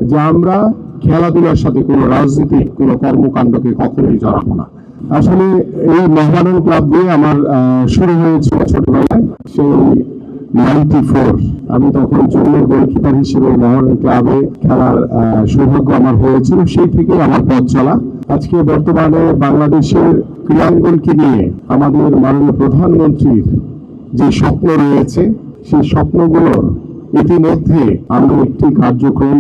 যে আমরা খেলাধুলার সাথে কোনো রাজনীতিক কোনো কর্মকাণ্ডকে কখনোই জড়াবো না। আসলে এই মোহামেডান ক্লাব দিয়ে আমার শুরু হয়েছিল ছোটবেলায়, সেই 94 আমি তখন জুনিয়র গোলকিপার হিসেবে মোহামেডান ক্লাবে খেলার সৌভাগ্য আমার হয়েছিল। সেই থেকে আমার পথ চলা। আজকে বর্তমানে বাংলাদেশের ক্রীড়াঙ্গনকে নিয়ে আমাদের মাননীয় প্রধানমন্ত্রীর যে স্বপ্ন রয়েছে, সেই স্বপ্নগুলোর ইতিমধ্যে আমরা একটি কার্যক্রম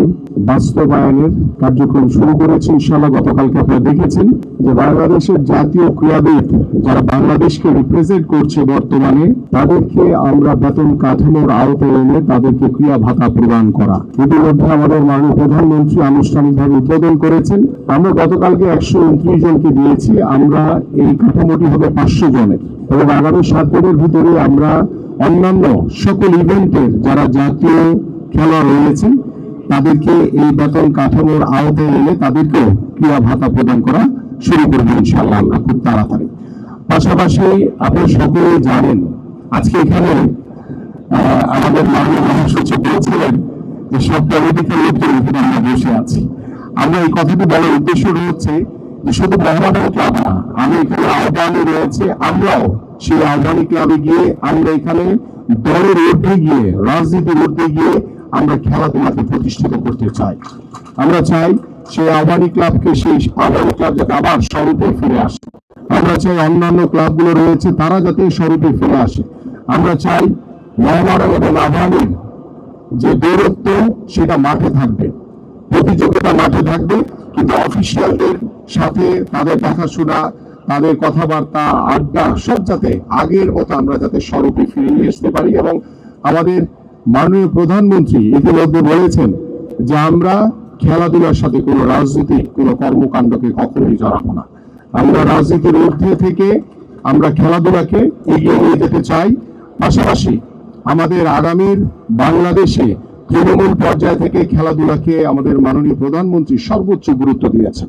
বাস্তবায়নের কার্যক্রম শুরু করেছি। ইনশাআল্লাহ গতকালকে আপনারা দেখেছেন যে বাংলাদেশের জাতীয় ক্রীড়াবিদ যারা বাংলাদেশকে রিপ্রেজেন্ট করছে বর্তমানে, তাদেরকে আমরা বেতন কাঠামোর আওতায় এনে তাদেরকে ক্রীড়া ভাতা প্রদান করা ইতিমধ্যে আমাদের মাননীয় প্রধানমন্ত্রী আনুষ্ঠানিকভাবে উদ্বোধন করেছেন। আমরা গতকালকে 129 জনকে দিয়েছি। আমরা এই কাঠামোটি হবে 500 জনের এবং আগামী 7 দিনের ভিতরে আমরা অন্যান্য সকল ইভেন্টের যারা জাতীয় খেলা রয়েছেন তাদেরকে এই বেতন কাঠামোর আওতায় এনে তাদেরকেও ক্রীড়া ভাতা প্রদান করা শুরু করবো ইনশাআল্লাহ আমরা খুব তাড়াতাড়ি। পাশাপাশি আপনারা সকলে জানেন আজকে এখানে আমাদের মাননীয় মহাসচিব বলেছিলেন যে সব পলিটিক্যাল লোকজন এখানে আমরা বসে আছি। আমরা এই কথাটি বলার উদ্দেশ্য হচ্ছে যে শুধু মোহামেডান ক্লাব না, আমি এখানে আহ্বানে রয়েছে, আমরাও সেই আহ্বানী ক্লাবে গিয়ে আমরা এখানে দলের ঊর্ধ্বে গিয়ে রাজনীতির ঊর্ধ্বে গিয়ে আমরা খেলাধুলাকে প্রতিষ্ঠিত করতে চাই। আমরা চাই সেই আহ্বানী ক্লাবকে, সেই আহ্বানী ক্লাব যাতে আবার স্বরূপে ফিরে আসে। আমরা চাই অন্যান্য ক্লাবগুলো রয়েছে তারা যাতে স্বরূপে ফিরে আসে। আমরা চাই মোহামেডান এবং আহ্বানীর যে দৌরত্ব সেটা মাঠে থাকবে, প্রতিযোগিতা মাঠে থাকবে, কিন্তু অফিসিয়ালদের সাথে তাদের দেখাশোনা, তাদের কথাবার্তা, আড্ডা সব যাতে আগের মতো আমরা যাতে স্বরূপে ফিরে নিয়ে আসতে পারি। এবং আমাদের মাননীয় প্রধানমন্ত্রী ইতিমধ্যে বলেছেন যে আমরা খেলাধুলার সাথে কোনো রাজনীতিক কোনো কর্মকাণ্ডকে কখনোই জড়াবো না। আমরা রাজনীতির ঊর্ধ্বে থেকে আমরা খেলাধুলাকে এগিয়ে নিয়ে যেতে চাই। পাশাপাশি আমাদের আগামীর বাংলাদেশে তৃণমূল পর্যায় থেকে খেলাধুলাকে আমাদের মাননীয় প্রধানমন্ত্রী সর্বোচ্চ গুরুত্ব দিয়েছেন।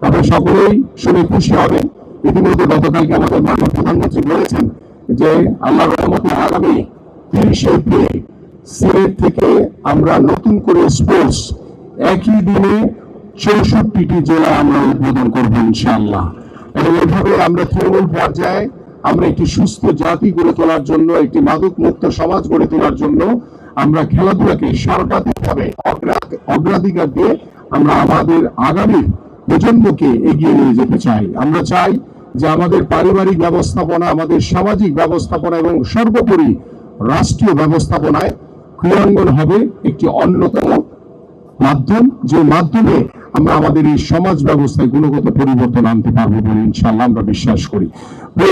আপনারা সকলেই শুনে খুশি হবেন। ইতিমধ্যে গতকালকে আমাদের মাননীয় প্রধানমন্ত্রী বলেছেন যে আল্লাহর রহমতে আগামী 30 এপ্রিল সিলেট থেকে আমরা নতুন করে স্পোর্টস একই দিনে 64টি জেলা আমরা উদ্বোধন করবো ইনশাআল্লাহ। এবং এভাবে আমরা তৃণমূল পর্যায়ে আমরা একটি সুস্থ জাতি গড়ে তোলার জন্য, একটি মাদক মুক্ত সমাজ গড়ে তোলার জন্য আমরা খেলাধুলাকে সর্বাধিকভাবে অগ্রাধিকার দিয়ে আমরা আমাদের আগামী প্রজন্মকে এগিয়ে নিয়ে যেতে চাই। আমরা চাই যে আমাদের পারিবারিক ব্যবস্থাপনা, আমাদের সামাজিক ব্যবস্থাপনা এবং সর্বোপরি রাষ্ট্রীয় ব্যবস্থাপনায় ক্রীড়াঙ্গন হবে একটি অন্যতম মাধ্যম, যে মাধ্যমে আমরা আমাদের এই সমাজ ব্যবস্থায় গুণগত পরিবর্তন আনতে পারবো বলে ইনশাআল্লাহ আমরা বিশ্বাস করি।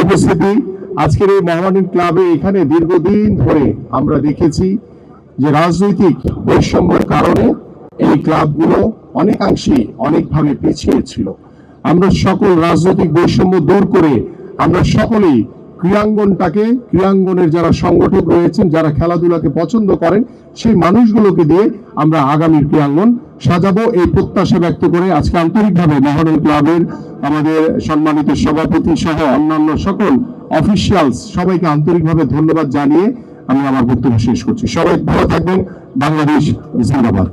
উপস্থিতি আজকের এই মোহামেডান ক্লাবে এখানে দীর্ঘদিন ধরে আমরা দেখেছি যে রাজনৈতিক বৈষম্যের কারণে এই ক্লাবগুলো অনেকাংশেই অনেকভাবে পিছিয়ে ছিল। আমরা সকল রাজনৈতিক বৈষম্য দূর করে আমরা সকলেই ক্রীড়াঙ্গনের যারা সংগঠক রয়েছেন, যারা খেলাধুলাকে পছন্দ করেন, সেই মানুষগুলোকে দিয়ে আমরা আগামীর ক্রীড়াঙ্গন সাজাবো এই প্রত্যাশা ব্যক্ত করে আজকে আন্তরিকভাবে মোহামেডান ক্লাবের আমাদের সম্মানিত সভাপতি সহ অন্যান্য সকল অফিসিয়ালস সবাইকে আন্তরিকভাবে ধন্যবাদ জানিয়ে আমি আমার বক্তব্য শেষ করছি। সবাই ভালো থাকবেন। বাংলাদেশ জিন্দাবাদ।